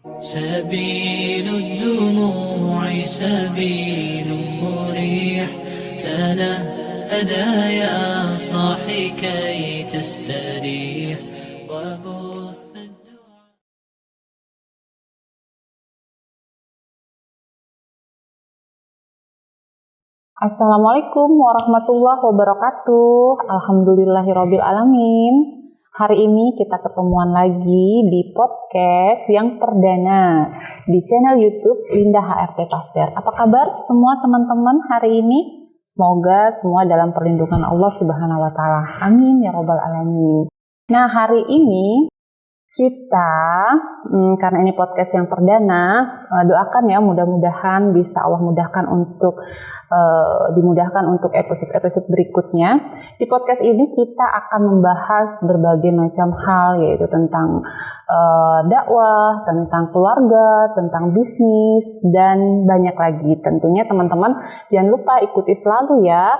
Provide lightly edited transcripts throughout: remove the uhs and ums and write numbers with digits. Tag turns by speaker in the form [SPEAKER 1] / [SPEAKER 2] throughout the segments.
[SPEAKER 1] سبيل الدموع سبيل مريح تنهدى يا صاحي كي تستريح وبث الدعاء.
[SPEAKER 2] Assalamualaikum warahmatullahi wabarakatuh. Alhamdulillahirabbil alamin. Hari ini kita ketemuan lagi di podcast yang perdana di channel YouTube Linda HRT Pasir. Apa kabar semua teman-teman hari ini? Semoga semua dalam perlindungan Allah Subhanahu wa taala. Amin ya rabbal alamin. Nah, hari ini kita karena ini podcast yang perdana, doakan ya mudah-mudahan bisa Allah mudahkan untuk dimudahkan untuk episode-episode berikutnya. Di podcast ini kita akan membahas berbagai macam hal, yaitu tentang dakwah, tentang keluarga, tentang bisnis, dan banyak lagi. Tentunya teman-teman jangan lupa ikuti selalu ya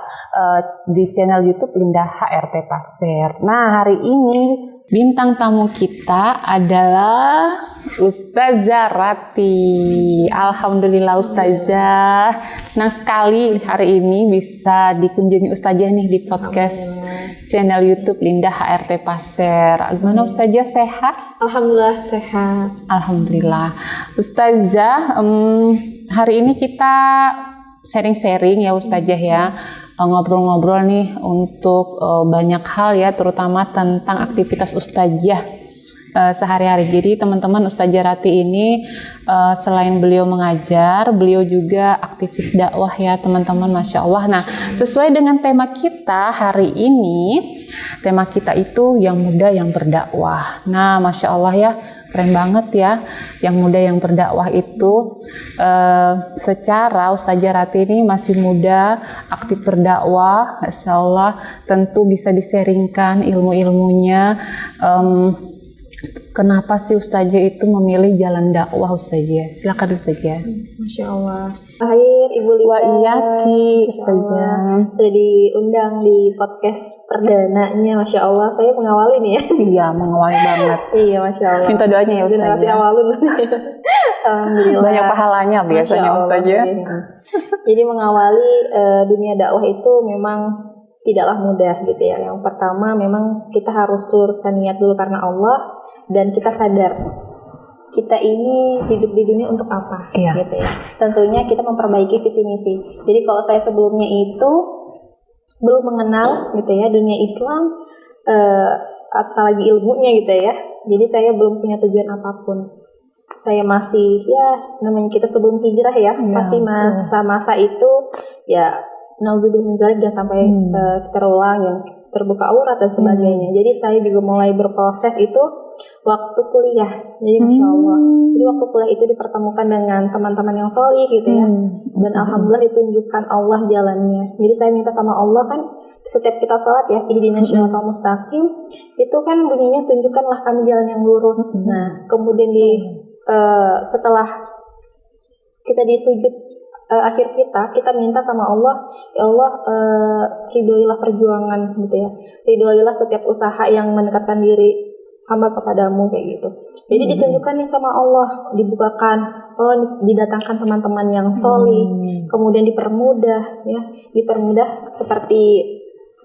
[SPEAKER 2] di channel YouTube Linda HRT Pasir. Nah, hari ini bintang tamu kita adalah Ustazah Rati. Alhamdulillah Ustazah, senang sekali hari ini bisa dikunjungi Ustazah nih di podcast channel YouTube Linda HRT Pasir. Gimana Ustazah, sehat?
[SPEAKER 3] Alhamdulillah sehat.
[SPEAKER 2] Alhamdulillah. Ustazah, hari ini kita sharing-sharing ya Ustazah ya. Ngobrol-ngobrol nih untuk banyak hal ya, terutama tentang aktivitas Ustazah sehari-hari. Jadi teman-teman, Ustazah Rati ini selain beliau mengajar, beliau juga aktivis dakwah ya teman-teman, Masya Allah. Nah, sesuai dengan tema kita hari ini, tema kita itu yang muda yang berdakwah. Nah, Masya Allah ya, keren banget ya, yang muda yang berdakwah itu secara Ustazah Rati ini masih muda, aktif berdakwah, Masya Allah, tentu bisa diseringkan ilmu-ilmunya. Kenapa sih Ustazah itu memilih jalan dakwah Ustazah? Silakan Ustazah.
[SPEAKER 3] Masya Allah. Akhir Ibu Lita.
[SPEAKER 2] Wa iyaki Ustazah.
[SPEAKER 3] Sudah diundang di podcast perdananya, Masya Allah. Saya mengawali nih ya.
[SPEAKER 2] Iya, mengawali banget.
[SPEAKER 3] Iya, Masya Allah.
[SPEAKER 2] Minta doanya ya Ustazah.
[SPEAKER 3] Generasi awalun. Alhamdulillah.
[SPEAKER 2] Banyak pahalanya biasanya Ustazah.
[SPEAKER 3] Jadi mengawali dunia dakwah itu memang tidaklah mudah gitu ya. Yang pertama memang kita harus luruskan niat dulu karena Allah, dan kita sadar kita ini hidup di dunia untuk apa, gitu ya. Tentunya kita memperbaiki visi misi. Jadi kalau saya sebelumnya itu belum mengenal gitu ya dunia Islam, apalagi ilmunya gitu ya. Jadi saya belum punya tujuan apapun. Saya masih ya namanya kita sebelum hijrah ya, pasti masa-masa itu ya nauzubillah min dzalik, jangan sampai terulang yang terbuka aurat dan sebagainya. Jadi saya juga mulai berproses itu waktu kuliah. Jadi Masya Allah. Jadi waktu kuliah itu dipertemukan dengan teman-teman yang solih gitu ya. Dan Alhamdulillah ditunjukkan Allah jalannya. Jadi saya minta sama Allah kan, setiap kita sholat ya, ihdinas siratal mustaqim, itu kan bunyinya tunjukkanlah kami jalan yang lurus. Nah, kemudian setelah kita di sujud akhir kita minta sama Allah, ya Allah, ridhoilah perjuangan gitu ya, ridhoilah setiap usaha yang mendekatkan diri hamba kepadamu kayak gitu. Jadi ditunjukkan nih sama Allah, dibukakan, didatangkan teman-teman yang solih, kemudian dipermudah ya, dipermudah seperti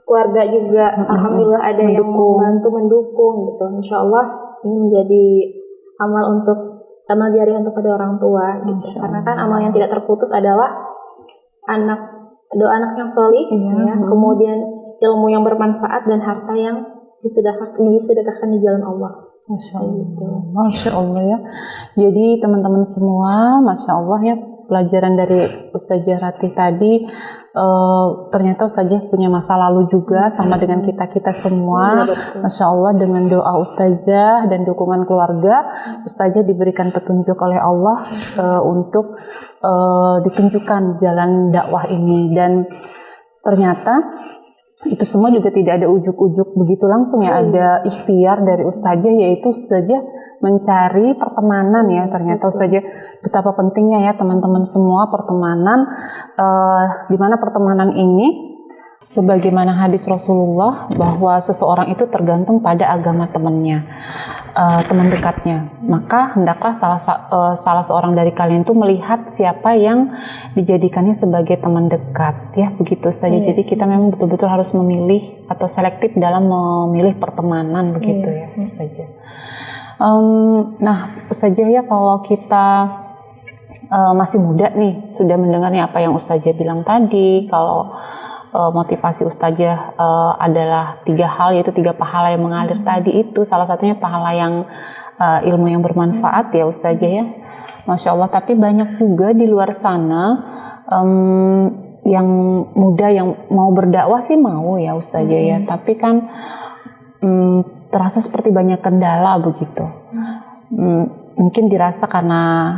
[SPEAKER 3] keluarga juga. Alhamdulillah ada yang membantu mendukung gitu. Insya Allah ini menjadi amal jariah untuk kedua orang tua gitu. Karena kan amal yang tidak terputus adalah doa anak yang solih, ya, kemudian ilmu yang bermanfaat dan harta yang disedekahkan di jalan Allah.
[SPEAKER 2] Masya Allah, gitu. Masya Allah ya. Jadi teman-teman semua, Masya Allah ya, pelajaran dari Ustazah Rati tadi, ternyata Ustazah punya masa lalu juga sama dengan kita semua. Masya Allah, dengan doa Ustazah dan dukungan keluarga, Ustazah diberikan petunjuk oleh Allah untuk ditunjukkan jalan dakwah ini. Dan ternyata itu semua juga tidak ada ujuk-ujuk begitu langsung ya, ada ikhtiar dari Ustazah, yaitu Ustazah mencari pertemanan ya. Ternyata Ustazah betapa pentingnya ya teman-teman semua pertemanan, di mana pertemanan ini sebagaimana hadis Rasulullah bahwa seseorang itu tergantung pada agama temannya, teman dekatnya. Maka hendaklah salah seorang dari kalian itu melihat siapa yang dijadikannya sebagai teman dekat, ya begitu saja. Jadi kita memang betul-betul harus memilih atau selektif dalam memilih pertemanan, begitu ya saja. Nah, saja ya, kalau kita masih muda nih, sudah mendengarnya apa yang Ustazah bilang tadi, kalau motivasi Ustazah adalah 3 hal, yaitu 3 pahala yang mengalir tadi itu, salah satunya pahala yang ilmu yang bermanfaat ya Ustazah ya, Masya Allah. Tapi banyak juga di luar sana yang muda yang mau berdakwah sih mau ya Ustazah ya, tapi kan terasa seperti banyak kendala begitu. Mungkin dirasa karena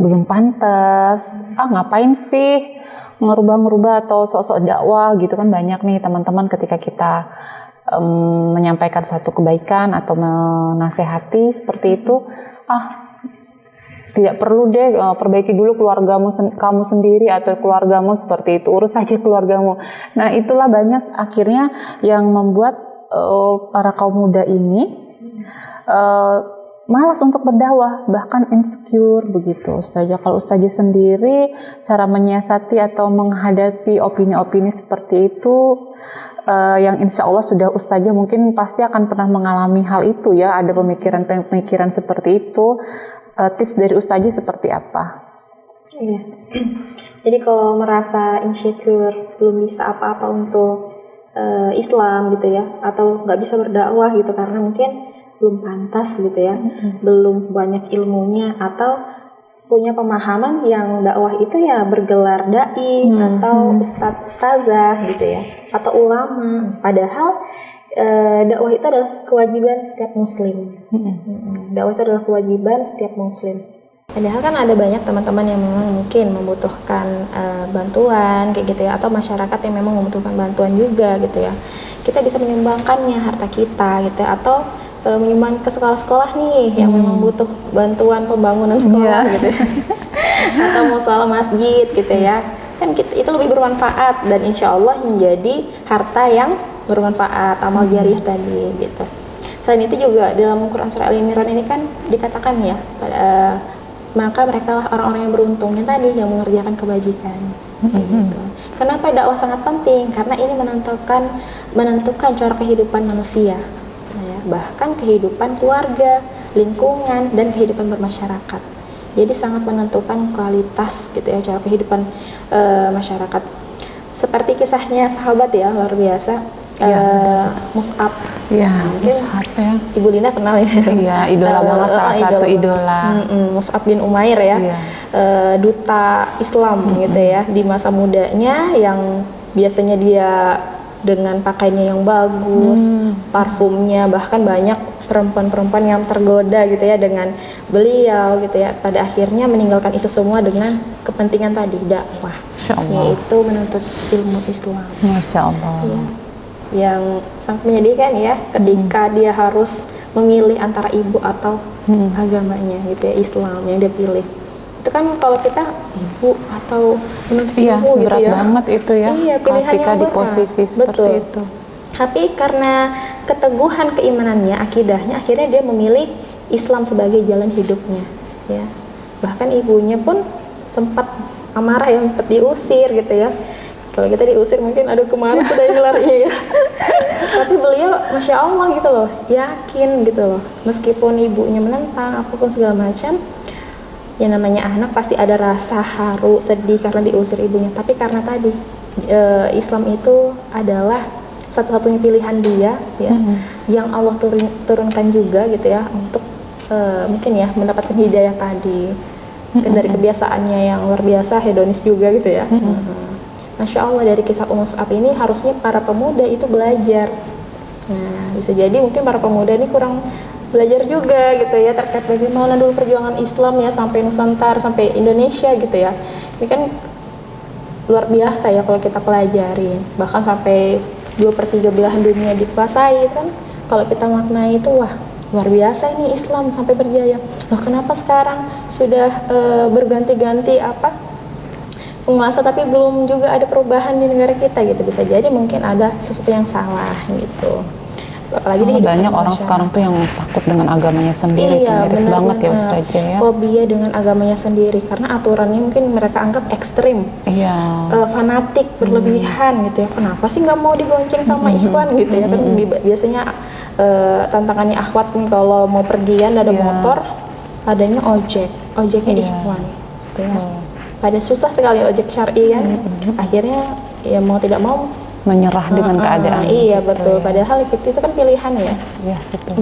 [SPEAKER 2] belum pantas, ngapain sih ngerubah-ngerubah atau sok-sok dakwah gitu kan. Banyak nih teman-teman ketika kita menyampaikan satu kebaikan atau menasehati seperti itu, tidak perlu deh, perbaiki dulu keluargamu, kamu sendiri atau keluargamu, seperti itu, urus saja keluargamu. Nah, itulah banyak akhirnya yang membuat para kaum muda ini malas untuk berdakwah, bahkan insecure begitu Ustazah. Kalau Ustazah sendiri cara menyiasati atau menghadapi opini-opini seperti itu, yang insya Allah sudah Ustazah mungkin pasti akan pernah mengalami hal itu ya, ada pemikiran-pemikiran seperti itu, tips dari Ustazah seperti apa?
[SPEAKER 3] Iya. Jadi kalau merasa insecure, belum bisa apa-apa untuk Islam gitu ya, atau nggak bisa berdakwah gitu karena mungkin belum pantas gitu ya, belum banyak ilmunya, atau punya pemahaman yang dakwah itu ya bergelar dai atau ustazah gitu ya, atau ulama. Padahal dakwah itu adalah kewajiban setiap muslim. Dakwah itu adalah kewajiban setiap muslim. Padahal kan ada banyak teman-teman yang memang mungkin membutuhkan bantuan kayak gitu ya, atau masyarakat yang memang membutuhkan bantuan juga gitu ya. Kita bisa menyumbangkannya harta kita gitu ya, atau menyumbang ke sekolah-sekolah nih yang memang butuh bantuan pembangunan sekolah gitu ya. Atau musala masjid gitu ya. Kan itu lebih bermanfaat dan insya Allah menjadi harta yang bermanfaat, amal jariah tadi gitu. Selain itu juga dalam Quran surah Al-Imran ini kan dikatakan ya, maka mereka lah orang-orang yang beruntung yang tadi yang mengerjakan kebajikan. Gitu. Kenapa dakwah sangat penting? Karena ini menentukan cara kehidupan manusia, ya, bahkan kehidupan keluarga, lingkungan, dan kehidupan bermasyarakat. Jadi sangat menentukan kualitas gitu ya cara kehidupan masyarakat. Seperti kisahnya sahabat ya, luar biasa. Mus'ab. Iya,
[SPEAKER 2] Mus'ab ya.
[SPEAKER 3] Ibu Lina kenal ya?
[SPEAKER 2] Iya, idola banget, salah satu idola.
[SPEAKER 3] Mus'ab bin Umair ya, duta Islam gitu ya, di masa mudanya yang biasanya dia dengan pakaiannya yang bagus, parfumnya, bahkan banyak perempuan-perempuan yang tergoda gitu ya dengan beliau gitu ya. Pada akhirnya meninggalkan itu semua dengan kepentingan tadi, dakwah, yaitu menuntut ilmu Islam.
[SPEAKER 2] Masya Allah.
[SPEAKER 3] Ya. Yang sangat menyedihkan ya ketika dia harus memilih antara ibu atau agamanya gitu ya, Islam yang dia pilih. Itu kan kalau kita ibu atau menuntut ibu gitu
[SPEAKER 2] berat
[SPEAKER 3] ya,
[SPEAKER 2] banget itu ya, ketika di posisi seperti itu.
[SPEAKER 3] Tapi karena keteguhan keimanannya, akidahnya, akhirnya dia memilih Islam sebagai jalan hidupnya ya. Bahkan ibunya pun sempat amarah ya, sempat diusir gitu ya. Kalau kita diusir mungkin aduh kemana sudah ini larinya ya. Tapi beliau Masya Allah gitu loh, yakin gitu loh, meskipun ibunya menentang apapun segala macam, yang namanya anak pasti ada rasa haru, sedih karena diusir ibunya. Tapi karena tadi Islam itu adalah satu-satunya pilihan dia ya, yang Allah turunkan juga gitu ya, untuk mungkin ya mendapatkan hidayah tadi. Kan dari kebiasaannya yang luar biasa, hedonis juga gitu ya. Masya Allah, dari kisah Mus'ab ini harusnya para pemuda itu belajar. Nah, bisa jadi mungkin para pemuda ini kurang belajar juga gitu ya, terkait bagaimana dulu perjuangan Islam ya sampai Nusantara, sampai Indonesia gitu ya. Ini kan luar biasa ya kalau kita pelajarin, bahkan sampai 2/3 belahan dunia dikuasai kan. Kalau kita maknai itu, wah luar biasa ini Islam sampai berjaya. Loh kenapa sekarang sudah berganti-ganti penguasa tapi belum juga ada perubahan di negara kita gitu, bisa jadi mungkin ada sesuatu yang salah gitu. Apalagi di
[SPEAKER 2] banyak orang sekarang tuh yang takut dengan agamanya sendiri.
[SPEAKER 3] Iya,
[SPEAKER 2] miris banget ya Ustazah ya.
[SPEAKER 3] Fobia dengan agamanya sendiri karena aturannya mungkin mereka anggap ekstrim, fanatik, berlebihan gitu ya. Kenapa sih nggak mau digonceng sama ikhwan gitu ya? Kan biasanya tantangannya akhwat nih kalau mau pergian ada motor, adanya ojeknya ikhwan gitu ya. Pada susah sekali ojek syar'i kan. Akhirnya ya mau tidak mau
[SPEAKER 2] menyerah dengan keadaan.
[SPEAKER 3] Iya betul. Padahal itu kan pilihan ya. Iya betul.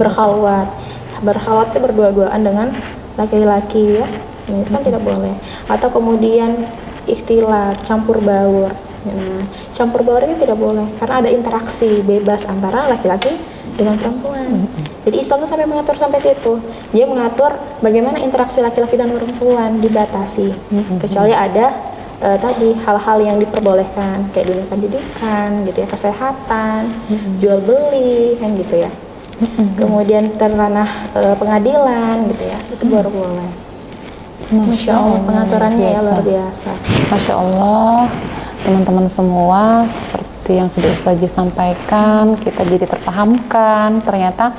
[SPEAKER 3] Berkhalwat itu berdua-duaan dengan laki-laki ya. Itu kan tidak boleh. Atau kemudian ikhtilat, campur baur. Nah, campur baur ini tidak boleh karena ada interaksi bebas antara laki-laki dengan perempuan. Jadi Islam itu sampai mengatur sampai situ. Dia mengatur bagaimana interaksi laki-laki dan perempuan dibatasi. Kecuali ada tadi hal-hal yang diperbolehkan kayak dunia pendidikan gitu ya, kesehatan, jual beli kan gitu ya. Kemudian ranah pengadilan gitu ya, itu baru boleh. Masya Allah, pengaturannya ya luar biasa.
[SPEAKER 2] Masya Allah, teman-teman semua, seperti yang sudah Ustazah sampaikan, kita jadi terpahamkan ternyata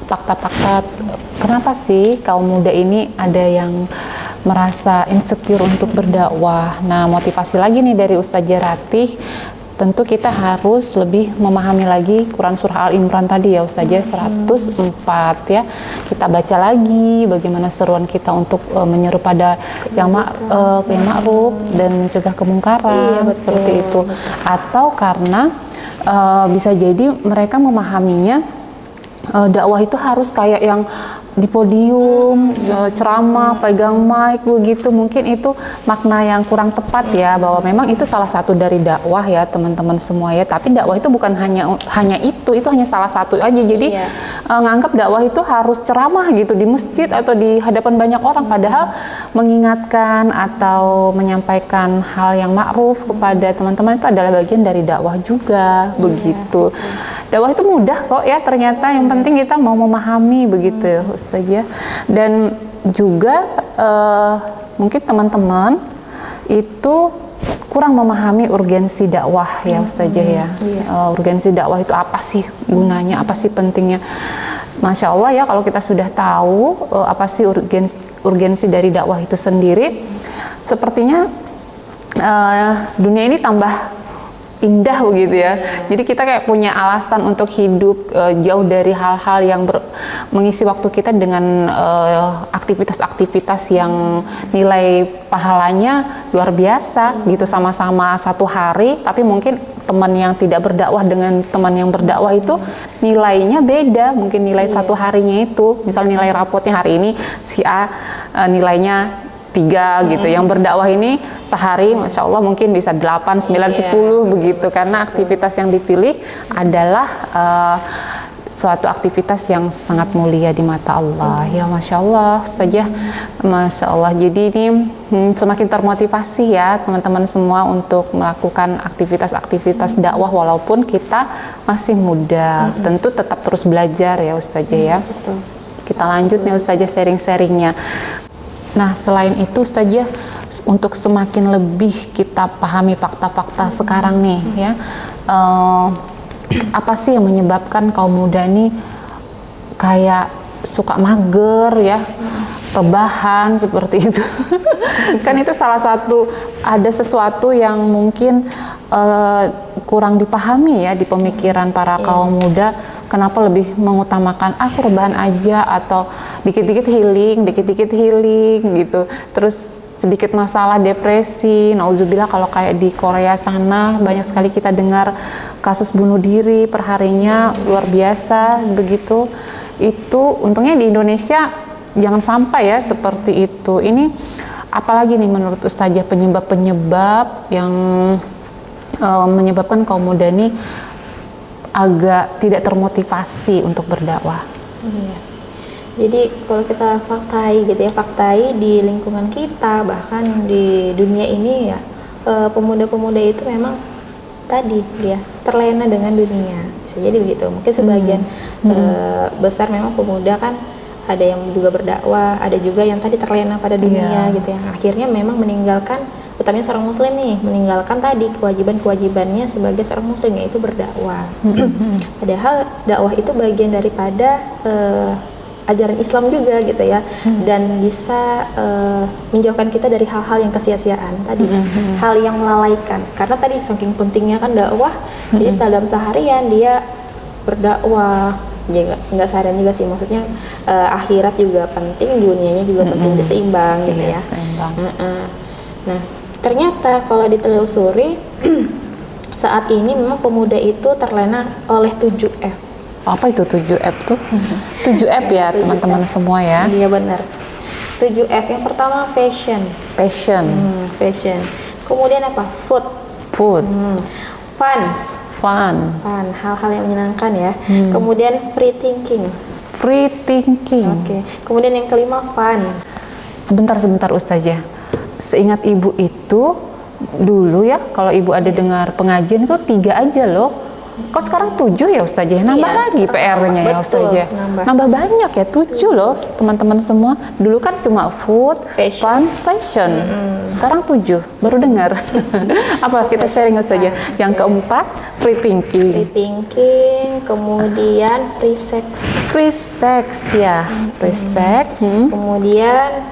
[SPEAKER 2] fakta-fakta kenapa sih kaum muda ini ada yang merasa insecure untuk berdakwah. Nah, motivasi lagi nih dari Ustazah Ratih, tentu kita harus lebih memahami lagi Quran Surah Al-Imran tadi ya Ustazah 104 ya. Kita baca lagi bagaimana seruan kita untuk menyeru pada yang ma'ruf dan mencegah kemungkaran, seperti itu. Atau karena bisa jadi mereka memahaminya dakwah itu harus kayak yang di podium, ceramah, pegang mic begitu. Mungkin itu makna yang kurang tepat ya, bahwa memang itu salah satu dari dakwah ya teman-teman semua ya. Tapi dakwah itu bukan hanya itu hanya salah satu aja. Jadi nganggap dakwah itu harus ceramah gitu di masjid atau di hadapan banyak orang, padahal mengingatkan atau menyampaikan hal yang ma'ruf kepada teman-teman itu adalah bagian dari dakwah juga begitu. Dakwah itu mudah kok ya ternyata, yang penting kita mau memahami begitu Ustazah. Dan juga mungkin teman-teman itu kurang memahami urgensi dakwah ya Ustazah ya. Urgensi dakwah itu apa sih gunanya, apa sih pentingnya. Masya Allah ya, kalau kita sudah tahu apa sih urgensi dari dakwah itu sendiri, sepertinya dunia ini tambah indah begitu ya. Jadi kita kayak punya alasan untuk hidup jauh dari hal-hal yang mengisi waktu kita dengan aktivitas-aktivitas yang nilai pahalanya luar biasa gitu. Sama-sama satu hari, tapi mungkin teman yang tidak berdakwah dengan teman yang berdakwah itu nilainya beda. Mungkin nilai satu harinya itu, misal nilai rapotnya hari ini si A nilainya 3 gitu, yang berdakwah ini sehari Masya Allah mungkin bisa 8, 9, 10 begitu, karena aktivitas yang dipilih adalah suatu aktivitas yang sangat mulia di mata Allah ya. Masya Allah saja, Masya Allah. Jadi ini semakin termotivasi ya teman-teman semua untuk melakukan aktivitas-aktivitas dakwah walaupun kita masih muda. Tentu tetap terus belajar ya Ustazah ya. Kita lanjut nih Ustazah sharing-sharingnya. Nah, selain itu Ustazah, untuk semakin lebih kita pahami fakta-fakta sekarang nih ya, apa sih yang menyebabkan kaum muda ini kayak suka mager ya, rebahan seperti itu. Kan itu salah satu, ada sesuatu yang mungkin kurang dipahami ya di pemikiran para kaum muda. Kenapa lebih mengutamakan aku rebahan aja, atau dikit-dikit healing gitu, terus sedikit masalah depresi, nauzubillah. Kalau kayak di Korea sana banyak sekali kita dengar kasus bunuh diri perharinya luar biasa begitu. Itu untungnya di Indonesia jangan sampai ya seperti itu. Ini apalagi nih menurut Ustazah penyebab-penyebab yang menyebabkan kaum muda ini agak tidak termotivasi untuk berdakwah.
[SPEAKER 3] Jadi kalau kita faktai di lingkungan kita, bahkan di dunia ini ya, pemuda-pemuda itu memang tadi dia terlena dengan dunia. Bisa jadi begitu. Mungkin sebagian besar memang pemuda kan ada yang juga berdakwah, ada juga yang tadi terlena pada dunia gitu ya. Akhirnya memang meninggalkan, utamanya seorang muslim nih, meninggalkan tadi kewajibannya sebagai seorang muslim, yaitu berdakwah. Padahal dakwah itu bagian daripada ajaran Islam juga gitu ya, dan bisa menjauhkan kita dari hal-hal yang kesia-siaan tadi, hal yang melalaikan. Karena tadi saking pentingnya kan dakwah, jadi dalam seharian dia berdakwah, ya nggak seharian juga sih, maksudnya akhirat juga penting, dunianya juga penting, diseimbang gitu ya.
[SPEAKER 2] Seimbang.
[SPEAKER 3] Nah, ternyata kalau ditelusuri saat ini memang pemuda itu terlena oleh 7F.
[SPEAKER 2] Apa itu 7F tuh? 7F ya teman-teman semua ya.
[SPEAKER 3] Iya benar. 7F yang pertama fashion. Fashion. Kemudian apa? Food. Fun. Hal-hal yang menyenangkan ya. Kemudian free thinking. Oke. Kemudian yang kelima fun.
[SPEAKER 2] Sebentar Ustazah. Seingat ibu itu dulu ya, kalau ibu ada dengar pengajian itu 3 aja loh. Kok sekarang 7 ya Ustazah? Nambah lagi PR-nya ya Ustazah. Nambah banyak ya, 7 loh teman-teman semua. Dulu kan cuma food, fun, fashion. Sekarang 7, baru dengar. Apa kita sharing Ustazah? Yang keempat, free thinking.
[SPEAKER 3] Kemudian free sex
[SPEAKER 2] ya. Free sex.
[SPEAKER 3] Kemudian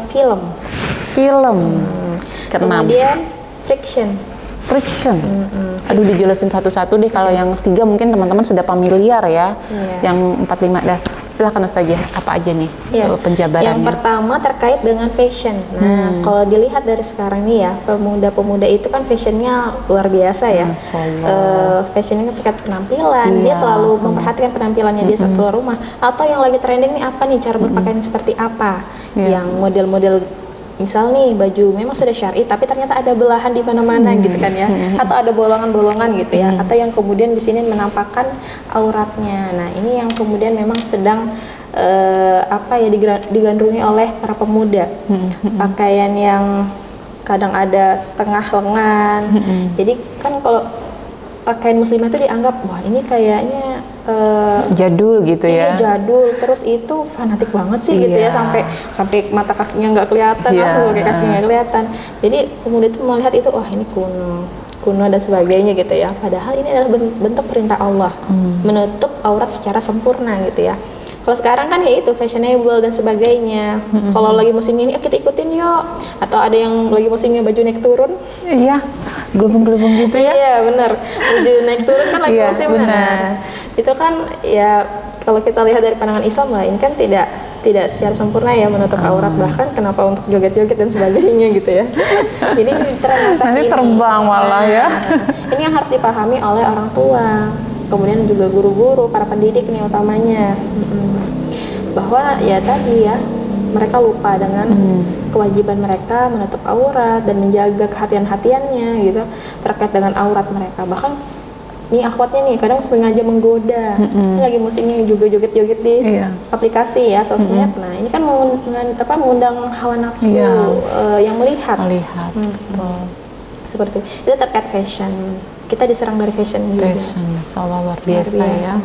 [SPEAKER 3] film.
[SPEAKER 2] Keenam.
[SPEAKER 3] Kemudian friction.
[SPEAKER 2] Aduh, dijelasin satu-satu deh. Kalau yang 3 mungkin teman-teman sudah familiar ya. Yang 4, 5 dah. Silakan Ustazah, apa aja nih penjabarannya?
[SPEAKER 3] Yang pertama terkait dengan fashion. Nah, kalau dilihat dari sekarang nih ya, pemuda-pemuda itu kan fashionnya luar biasa ya. Fashionnya terkait penampilan, dia selalu memperhatikan penampilannya dia saat keluar rumah. Atau yang lagi trending nih apa nih, cara berpakaian seperti apa? Yang model-model, misal nih baju memang sudah syar'i tapi ternyata ada belahan di mana-mana gitu kan ya, atau ada bolongan-bolongan gitu ya, atau yang kemudian di sini menampakkan auratnya. Nah, ini yang kemudian memang sedang digandrungi oleh para pemuda. Pakaian yang kadang ada setengah lengan. Jadi kan kalau pakaian muslimah itu dianggap, wah ini kayaknya
[SPEAKER 2] jadul gitu ya.
[SPEAKER 3] Jadul, terus itu fanatik banget sih gitu ya, sampai mata kakinya nggak kelihatan, kakinya nggak kelihatan. Jadi pemuda itu melihat itu, wah ini kuno dan sebagainya gitu ya. Padahal ini adalah bentuk perintah Allah, menutup aurat secara sempurna gitu ya. Kalau sekarang kan ya itu fashionable dan sebagainya. Kalau lagi musim ini, kita ikutin yuk. Atau ada yang lagi musimnya baju naik turun.
[SPEAKER 2] Iya, gelembung-gelembung gitu ya.
[SPEAKER 3] Iya benar, baju naik turun kan lagi musim. Nah, itu kan ya kalau kita lihat dari pandangan Islam lah, ini kan tidak secara sempurna ya menutup aurat, bahkan kenapa untuk joget-joget dan sebagainya gitu ya. Jadi tren masa
[SPEAKER 2] nanti terbang malah ya.
[SPEAKER 3] Ini yang harus dipahami oleh orang tua, kemudian juga guru-guru, para pendidik nih utamanya, bahwa ya tadi ya mereka lupa dengan kewajiban mereka menutup aurat dan menjaga kehati-hatiannya gitu terkait dengan aurat mereka. Bahkan nih akhwatnya nih kadang sengaja menggoda. Ini lagi musimnya juga joget-joget di aplikasi ya, sosmed. Nah, ini kan mengundang hawa nafsu yang melihat. Seperti itu terkait fashion. Kita diserang dari fashion juga.
[SPEAKER 2] Salah luar biasa ya.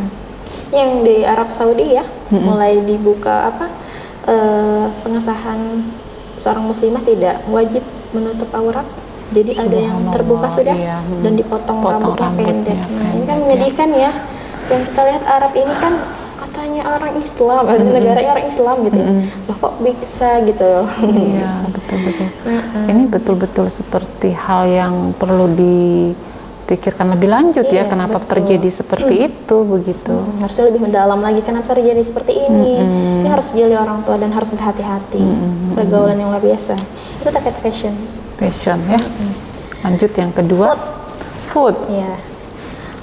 [SPEAKER 3] Yang di Arab Saudi ya, mulai dibuka pengesahan seorang muslimah tidak wajib menutup aurat. Jadi ada yang terbuka sudah dan dipotong rambutnya pendek. Nah, ini kan menyedihkan ya. Yang kita lihat Arab ini kan katanya orang Islam, negaranya orang Islam gitu ya. Loh kok bisa gitu loh.
[SPEAKER 2] Iya, betul-betul. Ini betul-betul seperti hal yang perlu dipikirkan lebih lanjut ya, kenapa terjadi seperti itu begitu.
[SPEAKER 3] Harusnya lebih mendalam lagi kenapa terjadi seperti ini. Ini harus dijeli orang tua dan harus berhati-hati. Pergaulan yang luar biasa. Itu terkait fashion
[SPEAKER 2] ya. Lanjut yang kedua, food.
[SPEAKER 3] Iya.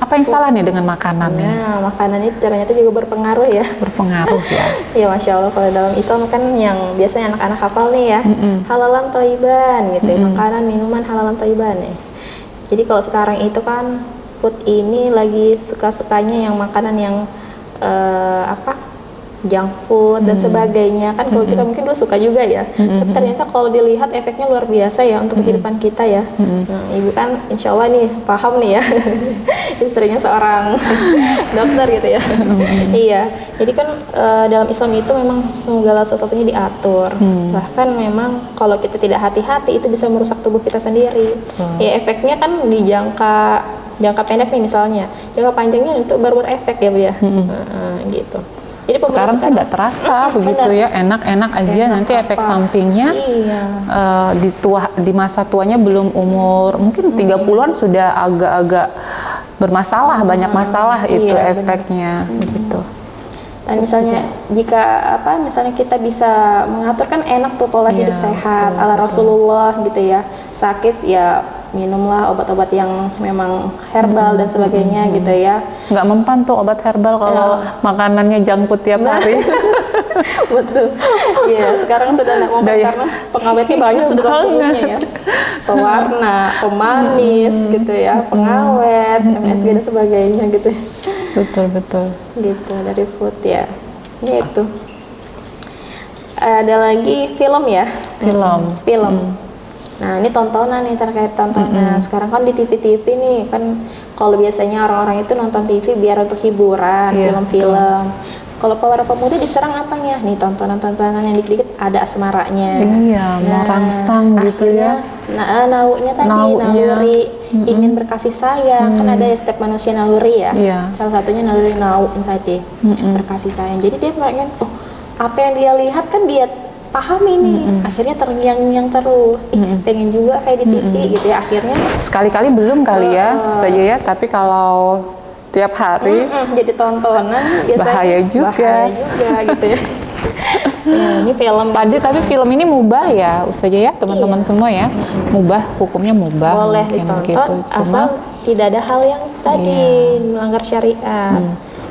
[SPEAKER 2] Apa yang salah nih dengan makanan nih?
[SPEAKER 3] Nah, makanan itu ternyata juga berpengaruh ya.
[SPEAKER 2] Berpengaruh ya.
[SPEAKER 3] Ya Masya Allah, kalau dalam Islam kan yang biasanya anak-anak hafal nih ya, halalan thayyiban gitu ya, makanan, minuman halalan thayyiban ya. Jadi kalau sekarang itu kan food ini lagi suka-sukanya yang makanan yang junk food dan sebagainya kan. Kalau kita mungkin dulu suka juga ya, tapi ternyata kalau dilihat efeknya luar biasa ya untuk kehidupan kita ya. Nah, ibu kan insya Allah nih paham nih ya, istrinya seorang dokter gitu ya. Iya, jadi kan dalam Islam itu memang segala sesuatunya diatur. Bahkan memang kalau kita tidak hati-hati itu bisa merusak tubuh kita sendiri. Ya efeknya kan di jangka pendek nih misalnya, jangka panjangnya itu baru berefek ya Bu ya. Gitu. Jadi
[SPEAKER 2] sekarang sih nggak terasa begitu ya, enak-enak aja, nanti efek sampingnya di masa tuanya belum umur mungkin 30-an sudah agak-agak bermasalah, banyak masalah itu efeknya begitu.
[SPEAKER 3] Dan misalnya jika misalnya kita bisa mengatur kan enak tuh pola hidup sehat ala Rasulullah gitu ya. Sakit ya minumlah obat-obat yang memang herbal dan sebagainya gitu ya.
[SPEAKER 2] Nggak mempan tuh obat herbal kalau makanannya junk food tiap hari.
[SPEAKER 3] Betul. Iya, sekarang sudah nggak mempan karena pengawetnya banyak sudah tubuhnya ya. Pewarna, pemanis gitu ya, pengawet, MSG dan sebagainya gitu.
[SPEAKER 2] Betul.
[SPEAKER 3] Gitu dari food ya. Gitu. Ada lagi film ya. Film. Nah ini tontonan nih, terkait tontonan. Sekarang kan di TV-TV nih kan, kalau biasanya orang-orang itu nonton TV biar untuk hiburan, film-film. Kalau para pemuda diserang apanya? Nih tontonan-tontonan yang dikit-dikit ada asmaranya.
[SPEAKER 2] Iya, merangsang gitu ya.
[SPEAKER 3] Nah, naunya tadi, naluri ingin berkasih sayang. Kan ada ya setiap manusia naluri ya. Salah satunya naluri nau tadi, berkasih sayang. Jadi dia pengen, apa yang dia lihat kan dia pahami nih, akhirnya terngiang-ngiang terus, pengen juga kayak di TV gitu ya. Akhirnya
[SPEAKER 2] sekali-kali belum kali ya, setuju ya. Tapi kalau tiap hari
[SPEAKER 3] jadi tontonan biasanya
[SPEAKER 2] bahaya juga
[SPEAKER 3] gitu ya. Ini film.
[SPEAKER 2] Tapi film ini mubah ya, Ustazah ya, teman-teman semua ya. Mubah, hukumnya mubah.
[SPEAKER 3] Boleh ditonton gitu. Asal tidak ada hal yang tadi melanggar syariat.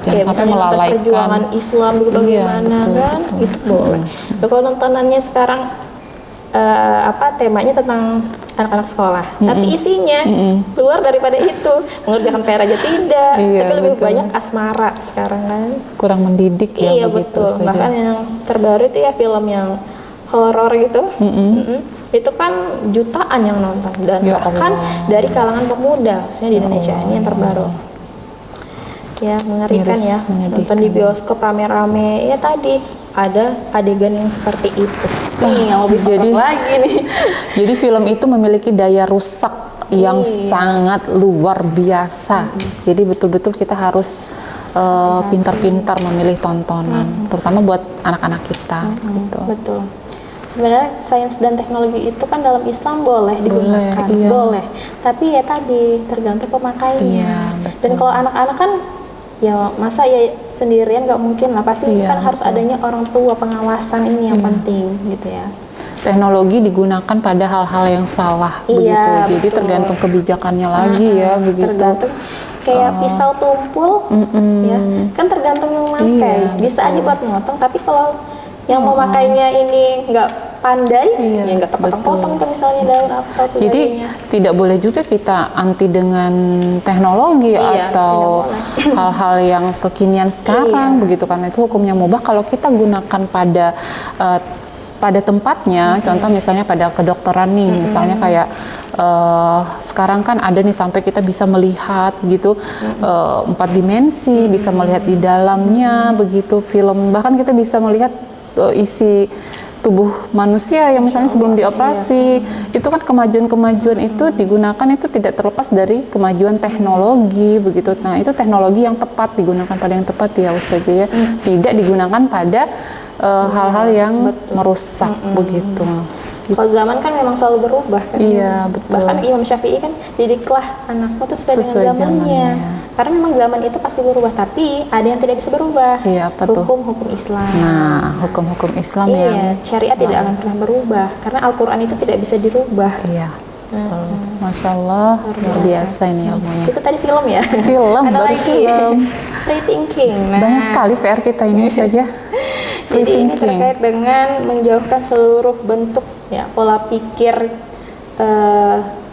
[SPEAKER 3] Kayak
[SPEAKER 2] sampai melalaikan
[SPEAKER 3] perjuangan Islam dulu bagaimana kan, itu boleh. Kalau nontonannya sekarang temanya tentang anak-anak sekolah, tapi isinya luar daripada itu, mengerjakan PR aja tidak, tapi lebih banyak asmara sekarang kan.
[SPEAKER 2] Kurang mendidik ya.
[SPEAKER 3] Iya betul. Bahkan yang terbaru itu ya film yang horor gitu, itu kan jutaan yang nonton dan bahkan dari kalangan pemuda, maksudnya di Indonesia ini yang terbaru. Ya mengerikan ya, nonton di bioskop rame-rame ya, tadi ada adegan yang seperti itu. Nih yang lebih
[SPEAKER 2] jadi
[SPEAKER 3] lagi nih.
[SPEAKER 2] Jadi film itu memiliki daya rusak yang sangat luar biasa. Jadi betul-betul kita harus pintar-pintar memilih tontonan, terutama buat anak-anak kita. Gitu.
[SPEAKER 3] Betul. Sebenarnya sains dan teknologi itu kan dalam Islam boleh digunakan, boleh. Tapi ya tadi tergantung pemakainya. Dan kalau anak-anak kan ya masa ya sendirian nggak mungkin lah, pasti kan harus adanya orang tua, pengawasan ini yang penting gitu ya.
[SPEAKER 2] Teknologi digunakan pada hal-hal yang salah begitu, jadi tergantung kebijakannya lagi ya begitu.
[SPEAKER 3] Tergantung kayak pisau tumpul ya kan, tergantung yang memakai. Bisa aja buat motong, tapi kalau yang memakainya ini nggak pandai, ya nggak tepat potong kan misalnya daun apa sebagainya.
[SPEAKER 2] Jadi tidak boleh juga kita anti dengan teknologi atau hal-hal yang kekinian sekarang begitu, karena itu hukumnya mubah kalau kita gunakan pada tempatnya. Contoh misalnya pada kedokteran nih, misalnya kayak sekarang kan ada nih sampai kita bisa melihat gitu 4 dimensi, bisa melihat di dalamnya begitu film, bahkan kita bisa melihat isi tubuh manusia yang misalnya sebelum dioperasi. Itu kan kemajuan-kemajuan itu digunakan, itu tidak terlepas dari kemajuan teknologi begitu. Nah itu teknologi yang tepat, digunakan pada yang tepat ya Ustazah ya, tidak digunakan pada hal-hal yang merusak begitu.
[SPEAKER 3] Kalau zaman kan memang selalu berubah kan.
[SPEAKER 2] Iya betul.
[SPEAKER 3] Bahkan Imam Syafi'i kan didiklah anakmu tuh sesuai dengan zamannya. Karena memang zaman itu pasti berubah, tapi ada yang tidak bisa berubah.
[SPEAKER 2] Iya, apa tuh?
[SPEAKER 3] Hukum-hukum Islam.
[SPEAKER 2] Nah, hukum-hukum Islam
[SPEAKER 3] syariat tidak akan pernah berubah karena Al-Quran itu tidak bisa dirubah.
[SPEAKER 2] Iya. Masya Allah, luar biasa ini ilmunya.
[SPEAKER 3] Itu tadi film ya?
[SPEAKER 2] Film,
[SPEAKER 3] ada
[SPEAKER 2] baru
[SPEAKER 3] lagi
[SPEAKER 2] film.
[SPEAKER 3] Free thinking.
[SPEAKER 2] Banyak sekali PR kita ini saja.
[SPEAKER 3] Jadi ini terkait dengan menjauhkan seluruh bentuk ya pola pikir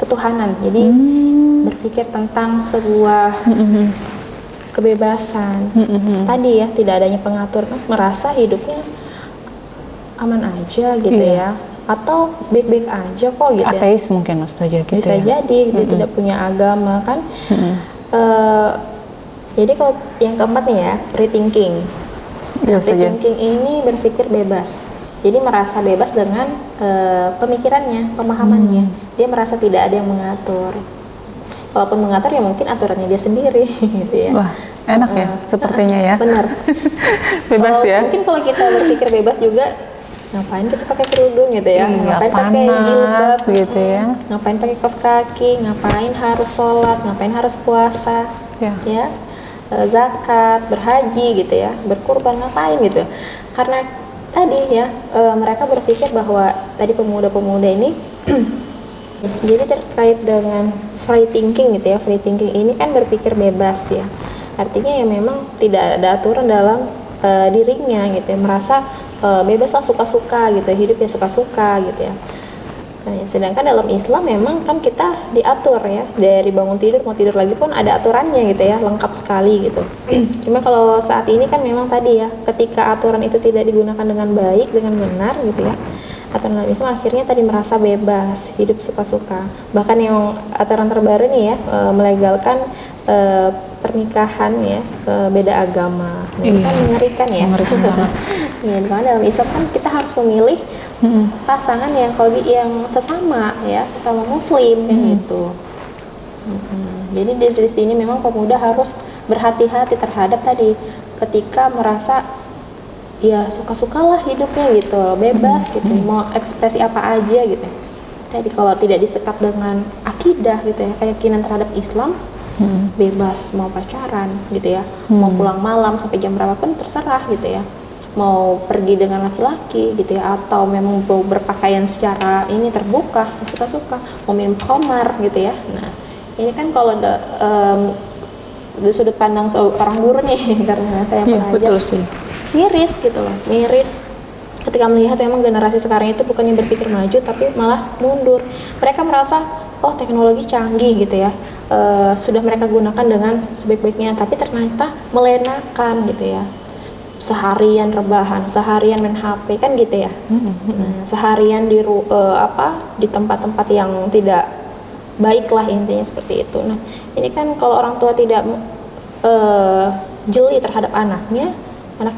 [SPEAKER 3] ketuhanan. Jadi berpikir tentang sebuah kebebasan. Tadi ya, tidak adanya pengatur, merasa hidupnya aman aja gitu ya, atau baik-baik aja kok gitu.
[SPEAKER 2] Ateis mungkin Ustazah gitu
[SPEAKER 3] Bisa
[SPEAKER 2] ya.
[SPEAKER 3] jadi dia tidak punya agama kan. Jadi kalau yang keempat nih ya, rethinking.
[SPEAKER 2] Iya, Ustazah.
[SPEAKER 3] Rethinking ini berpikir bebas. Jadi merasa bebas dengan pemikirannya, pemahamannya. Dia merasa tidak ada yang mengatur. Kalaupun mengatur ya mungkin aturannya dia sendiri gitu ya.
[SPEAKER 2] Wah, enak ya sepertinya ya.
[SPEAKER 3] Benar.
[SPEAKER 2] Bebas ya.
[SPEAKER 3] Mungkin kalau kita berpikir bebas juga, ngapain kita pakai kerudung gitu ya?
[SPEAKER 2] Iya,
[SPEAKER 3] Ngapain pakai
[SPEAKER 2] panas
[SPEAKER 3] jilbab?
[SPEAKER 2] gitu ya.
[SPEAKER 3] Ngapain pakai kaos kaki? Ngapain harus sholat? Ngapain harus puasa? Ya, zakat, berhaji gitu ya, berkurban, ngapain gitu? Karena tadi ya, mereka berpikir bahwa tadi pemuda-pemuda ini jadi terkait dengan free thinking gitu ya. Free thinking ini kan berpikir bebas ya. Artinya ya memang tidak ada aturan dalam dirinya gitu ya. Merasa bebaslah suka-suka gitu, hidup ya suka-suka gitu ya. Nah, sedangkan dalam Islam memang kan kita diatur ya, dari bangun tidur mau tidur lagi pun ada aturannya gitu ya, lengkap sekali gitu. Cuma kalau saat ini kan memang tadi ya, ketika aturan itu tidak digunakan dengan baik, dengan benar gitu ya, aturan dalam Islam akhirnya tadi merasa bebas, hidup suka-suka. Bahkan yang aturan terbaru nih ya, melegalkan pernikahan ya, beda agama. Nah, ini kan mengerikan ya.
[SPEAKER 2] Mengerikan banget.
[SPEAKER 3] Ya, karena dalam Islam kan kita harus memilih pasangan yang yang sesama ya, sesama muslim kan gitu. Jadi dari sini memang pemuda harus berhati-hati terhadap tadi ketika merasa ya suka-sukalah hidupnya gitu, bebas gitu, mau ekspresi apa aja gitu. Tadi kalau tidak disekat dengan akidah gitu ya, keyakinan terhadap Islam, bebas mau pacaran gitu ya, mau pulang malam sampai jam berapapun terserah gitu ya, mau pergi dengan laki-laki gitu ya, atau memang mau berpakaian secara ini terbuka, suka-suka, mau minum khamar gitu ya. Nah ini kan kalau dari sudut pandang seorang guru nih, karena saya pengajar, miris gitu loh, miris ketika melihat memang generasi sekarang itu bukannya berpikir maju tapi malah mundur. Mereka merasa oh teknologi canggih gitu ya, sudah mereka gunakan dengan sebaik-baiknya, tapi ternyata melenakan gitu ya. Seharian rebahan, seharian main HP kan gitu ya. Nah, seharian di tempat-tempat yang tidak baik lah, intinya seperti itu. Nah ini kan kalau orang tua tidak jeli terhadap anaknya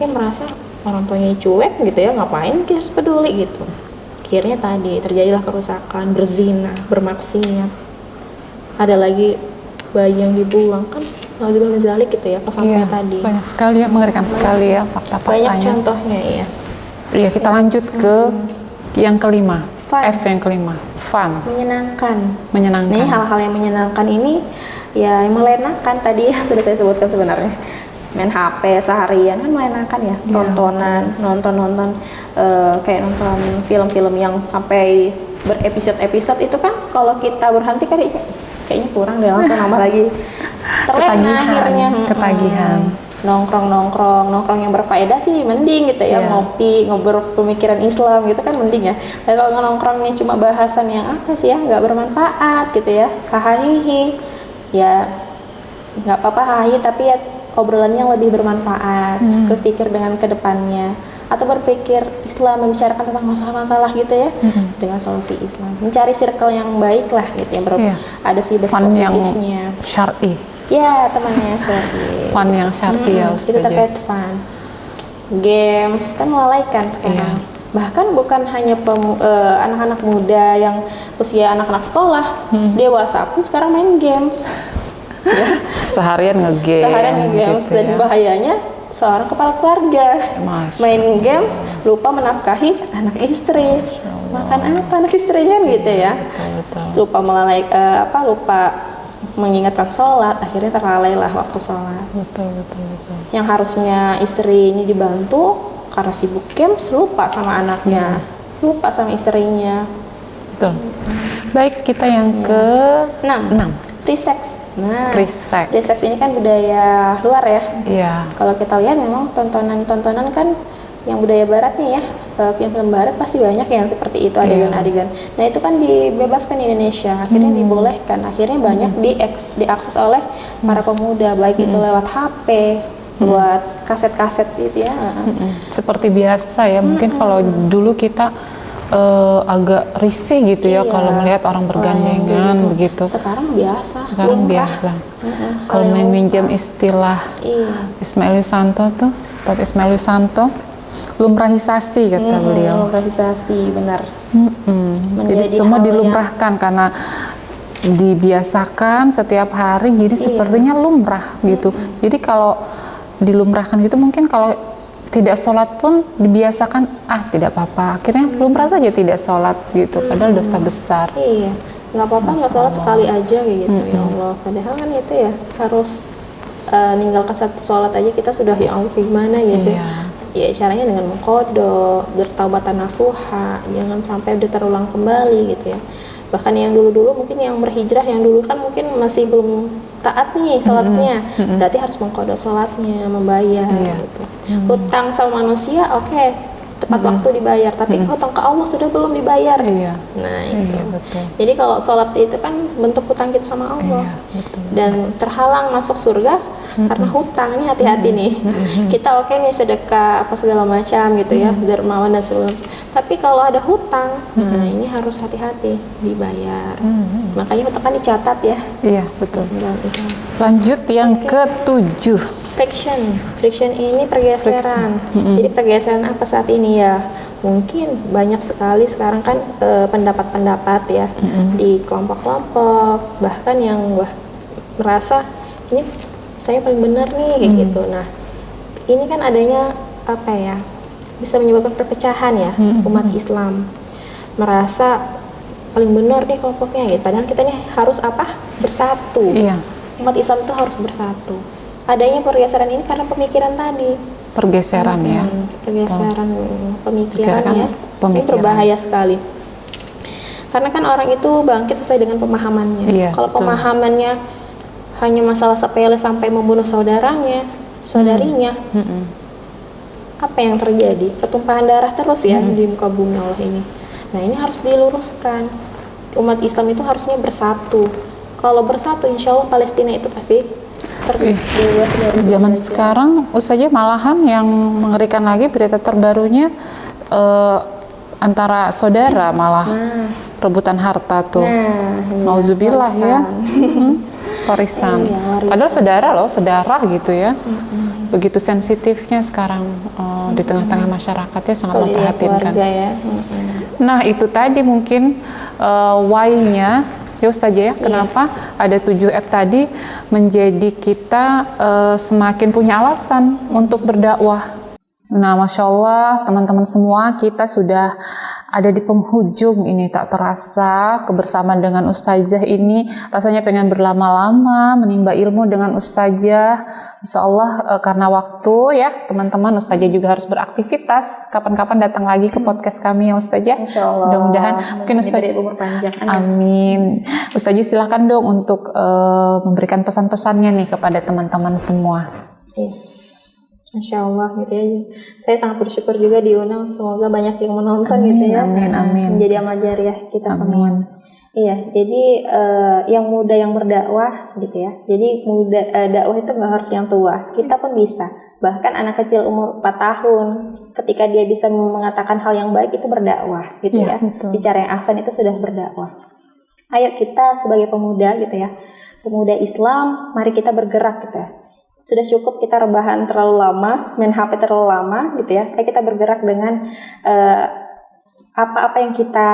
[SPEAKER 3] merasa orang tuanya cuek gitu ya, ngapain kita harus peduli gitu. Akhirnya tadi terjadilah kerusakan, berzina, bermaksiat. Ada lagi bayi yang dibuang kan, nauzubillah min dzalik gitu ya, sampai tadi.
[SPEAKER 2] Banyak sekali ya, mengerikan sekali ya fakta-faktanya.
[SPEAKER 3] Banyak contohnya ya.
[SPEAKER 2] Iya, kita lanjut ke yang kelima.
[SPEAKER 3] Fun.
[SPEAKER 2] F yang kelima, fun. Menyenangkan.
[SPEAKER 3] Nih hal-hal yang menyenangkan ini ya yang melenakan tadi ya, sudah saya sebutkan sebenarnya. Main HP seharian kan melenakan ya, tontonan, nonton kayak nonton film-film yang sampai berepisode-episode itu kan kalau kita berhenti kan kayaknya kurang deh, langsung nambah lagi. Terlena akhirnya.
[SPEAKER 2] Ketagihan.
[SPEAKER 3] Nongkrong yang berfaedah sih mending gitu ya, ngopi, ngobrol pemikiran Islam gitu kan mending ya. Tapi kalau nongkrongnya cuma bahasan yang apa sih ya, nggak bermanfaat gitu ya, hahaha, ya nggak apa-apa hahi, tapi ya obrolannya yang lebih bermanfaat, berpikir dengan kedepannya, atau berpikir Islam, membicarakan tentang masalah-masalah gitu ya, dengan solusi Islam, mencari circle yang baik lah gitu yang ada vibes positifnya,
[SPEAKER 2] yang syar'i.
[SPEAKER 3] Ya, temannya yang syar'i.
[SPEAKER 2] Fun yang syar'i ya Ustazah.
[SPEAKER 3] Itu terkait fun. Games kan melalaikan sekarang. Bahkan bukan hanya anak-anak muda yang usia anak-anak sekolah, dewasa pun sekarang main games.
[SPEAKER 2] Seharian nge-games
[SPEAKER 3] gitu dan bahayanya seorang kepala keluarga main games lupa menafkahi anak istri, makan apa anak istrinya gitu ya, lupa lupa mengingatkan sholat, akhirnya terlalailah waktu sholat. Betul. Yang harusnya istri ini dibantu karena sibuk games, lupa sama anaknya, lupa sama istrinya.
[SPEAKER 2] Betul. Baik, kita yang ke 6.
[SPEAKER 3] Free sex. Nah,
[SPEAKER 2] free sex
[SPEAKER 3] ini kan budaya luar ya.
[SPEAKER 2] Iya.
[SPEAKER 3] Kalau kita lihat memang tontonan kan yang budaya barat nih ya, film-film barat pasti banyak yang seperti itu adegan-adegan. Nah itu kan dibebaskan di Indonesia, akhirnya dibolehkan, akhirnya banyak diakses oleh para pemuda, baik itu lewat HP, buat kaset-kaset gitu ya.
[SPEAKER 2] Seperti biasa ya, mungkin kalau dulu kita agak risih gitu ya kalau melihat orang bergandengan begitu.
[SPEAKER 3] Sekarang biasa.
[SPEAKER 2] Sekarang biasa. Kalau meminjam istilah Ismail Yusanto tuh, Ustadz Ismail Yusanto, lumrahisasi kata beliau.
[SPEAKER 3] Lumrahisasi, benar.
[SPEAKER 2] Jadi semua dilumrahkan karena dibiasakan setiap hari, jadi sepertinya lumrah gitu. Jadi kalau dilumrahkan gitu, mungkin kalau tidak sholat pun dibiasakan, tidak apa-apa, akhirnya lumrah saja tidak sholat gitu, padahal dosa besar.
[SPEAKER 3] Iya, nggak apa-apa nggak sholat sekali aja kayak gitu. Ya Allah, padahal kan itu ya harus ninggalkan satu sholat aja kita sudah ya Allah gimana gitu. Ya caranya dengan mengqadha, bertaubatan nasuha, jangan sampai udah terulang kembali gitu ya. Bahkan yang dulu-dulu mungkin yang berhijrah yang dulu kan mungkin masih belum taat nih sholatnya, berarti harus mengqadha sholatnya, membayar gitu. Hutang sama manusia tepat waktu dibayar, tapi hutang ke Allah sudah belum dibayar. Nah itu.
[SPEAKER 2] Betul.
[SPEAKER 3] Jadi kalau sholat itu kan bentuk hutang kita sama Allah, dan terhalang masuk surga karena hutang. Ini hati-hati nih. Kita nih sedekah apa segala macam gitu ya, dermawan dan sebagainya. Tapi kalau ada hutang, nah ini harus hati-hati dibayar. Makanya hutang kan dicatat ya.
[SPEAKER 2] Iya betul. Lanjut yang ke-7.
[SPEAKER 3] Friction ini pergeseran. Jadi pergeseran apa saat ini ya? Mungkin banyak sekali sekarang kan pendapat-pendapat ya di kelompok-kelompok, bahkan yang merasa ini saya paling benar nih kayak gitu. Nah, ini kan adanya bisa menyebabkan perpecahan ya umat Islam. Merasa paling benar nih kelompoknya gitu. Padahal kita nih harus bersatu. Umat Islam itu harus bersatu. Adanya pergeseran ini karena pemikiran tadi.
[SPEAKER 2] Pergeseran ya.
[SPEAKER 3] Pergeseran pemikiran ya. Ini berbahaya sekali. Karena kan orang itu bangkit sesuai dengan pemahamannya. Kalau pemahamannya hanya masalah sepele sampai membunuh saudaranya, saudarinya, apa yang terjadi? Pertumpahan darah terus ya di muka bumi Allah ini. Nah ini harus diluruskan. Umat Islam itu harusnya bersatu. Kalau bersatu, insya Allah Palestina itu pasti terbebas dari
[SPEAKER 2] zaman sekarang. Saja malahan yang mengerikan lagi berita terbarunya antara saudara malah rebutan harta tuh. Nauzubillah ya. Warisan. Padahal saudara gitu ya. Begitu sensitifnya sekarang di tengah-tengah masyarakatnya sangat memprihatinkan.
[SPEAKER 3] Ya.
[SPEAKER 2] Nah itu tadi mungkin why-nya ya Ustazah ya, kenapa ada 7F tadi menjadi kita semakin punya alasan untuk berdakwah. Nah Masya Allah teman-teman semua, kita sudah ada di penghujung ini, tak terasa kebersamaan dengan Ustazah ini rasanya pengen berlama-lama menimba ilmu dengan Ustazah. Insya Allah karena waktu ya teman-teman, Ustazah juga harus beraktivitas. Kapan-kapan datang lagi ke podcast kami ya Ustazah.
[SPEAKER 3] Insya Allah.
[SPEAKER 2] Mudah-mudahan mungkin Ustazah umur panjang. Amin. Ustazah silakan dong untuk memberikan pesan-pesannya nih kepada teman-teman semua.
[SPEAKER 3] Insya Allah gitu ya. Saya sangat bersyukur juga diundang. Semoga banyak yang menonton gitu ya.
[SPEAKER 2] Amin.
[SPEAKER 3] Menjadi amal jariah kita semua. Iya, jadi yang muda yang berdakwah gitu ya. Jadi dakwah itu nggak harus yang tua. Kita pun bisa. Bahkan anak kecil umur 4 tahun, ketika dia bisa mengatakan hal yang baik itu berdakwah gitu ya.
[SPEAKER 2] Betul.
[SPEAKER 3] Bicara yang ahsan itu sudah berdakwah. Ayo kita sebagai pemuda gitu ya. Pemuda Islam, mari kita bergerak gitu ya. Sudah cukup kita rebahan terlalu lama, main HP terlalu lama gitu ya. Kayak kita bergerak dengan apa-apa yang kita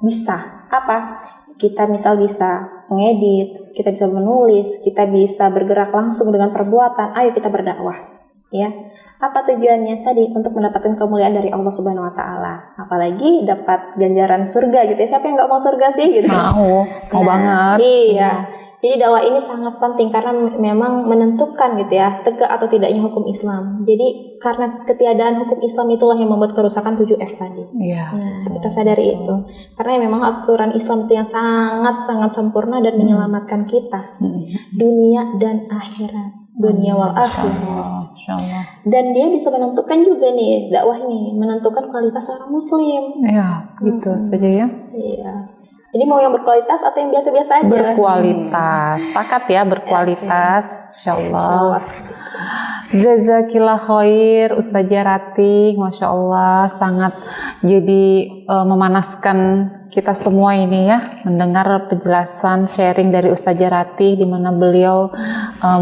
[SPEAKER 3] bisa. Apa? Kita misal bisa mengedit, kita bisa menulis, kita bisa bergerak langsung dengan perbuatan. Ayo kita berdakwah, ya. Apa tujuannya tadi? Untuk mendapatkan kemuliaan dari Allah Subhanahu Wa Taala. Apalagi dapat ganjaran surga gitu ya. Siapa yang nggak mau surga sih? Gitu.
[SPEAKER 2] Mau banget.
[SPEAKER 3] Iya. Jadi dakwah ini sangat penting karena memang menentukan gitu ya, tegak atau tidaknya hukum Islam. Jadi karena ketiadaan hukum Islam itulah yang membuat kerusakan 7F tadi. Nah, kita sadari itu. Karena memang aturan Islam itu yang sangat-sangat sempurna dan menyelamatkan kita dunia dan akhirat. dunia wal akhirah.
[SPEAKER 2] Masya Allah.
[SPEAKER 3] Dan dia bisa menentukan juga nih dakwah ini, menentukan kualitas seorang muslim.
[SPEAKER 2] Ya, gitu saja ya.
[SPEAKER 3] Iya. Jadi mau yang berkualitas atau yang biasa-biasa aja?
[SPEAKER 2] Berkualitas. Sepakat ya, berkualitas. Insya Allah.
[SPEAKER 3] Insya Allah.
[SPEAKER 2] Jazakillah khair Ustazah Ratih, Masya Allah sangat jadi memanaskan kita semua ini ya, mendengar penjelasan sharing dari Ustazah Ratih di mana beliau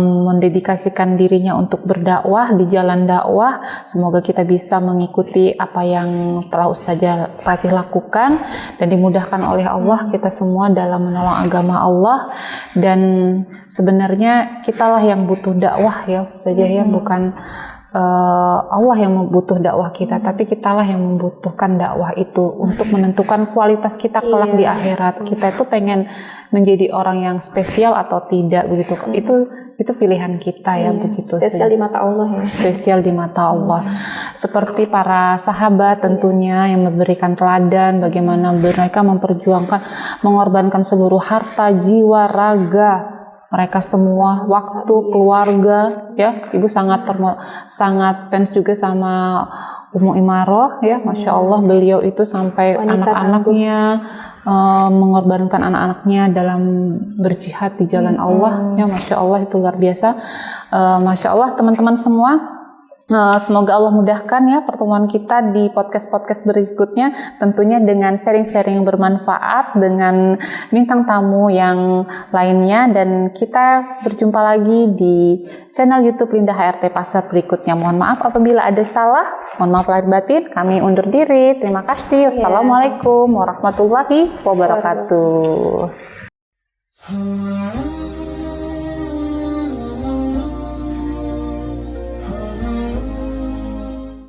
[SPEAKER 2] mendedikasikan dirinya untuk berdakwah di jalan dakwah. Semoga kita bisa mengikuti apa yang telah Ustazah Ratih lakukan dan dimudahkan oleh Allah kita semua dalam menolong agama Allah. Dan sebenarnya kitalah yang butuh dakwah ya Ustazah ya, bukan Allah yang membutuh dakwah kita, tapi kitalah yang membutuhkan dakwah itu untuk menentukan kualitas kita kelak di akhirat. Kita itu pengen menjadi orang yang spesial atau tidak begitu. Itu pilihan kita ya begitu.
[SPEAKER 3] Spesial di mata Allah ya.
[SPEAKER 2] Spesial di mata Allah. Seperti para sahabat tentunya yang memberikan teladan bagaimana mereka memperjuangkan, mengorbankan seluruh harta, jiwa, raga. Mereka semua, waktu, keluarga, ya. Ibu sangat fans juga sama Ummu Imaroh, ya. Masya Allah, beliau itu sampai anak-anaknya mengorbankan anak-anaknya dalam berjihad di jalan Allah, ya. Masya Allah, itu luar biasa. Masya Allah, teman-teman semua. Semoga Allah mudahkan ya pertemuan kita di podcast-podcast berikutnya, tentunya dengan sharing-sharing yang bermanfaat dengan bintang tamu yang lainnya, dan kita berjumpa lagi di channel YouTube Linda HRT Pasar berikutnya. Mohon maaf apabila ada salah, mohon maaf lahir batin, kami undur diri. Terima kasih. Wassalamualaikum warahmatullahi wabarakatuh.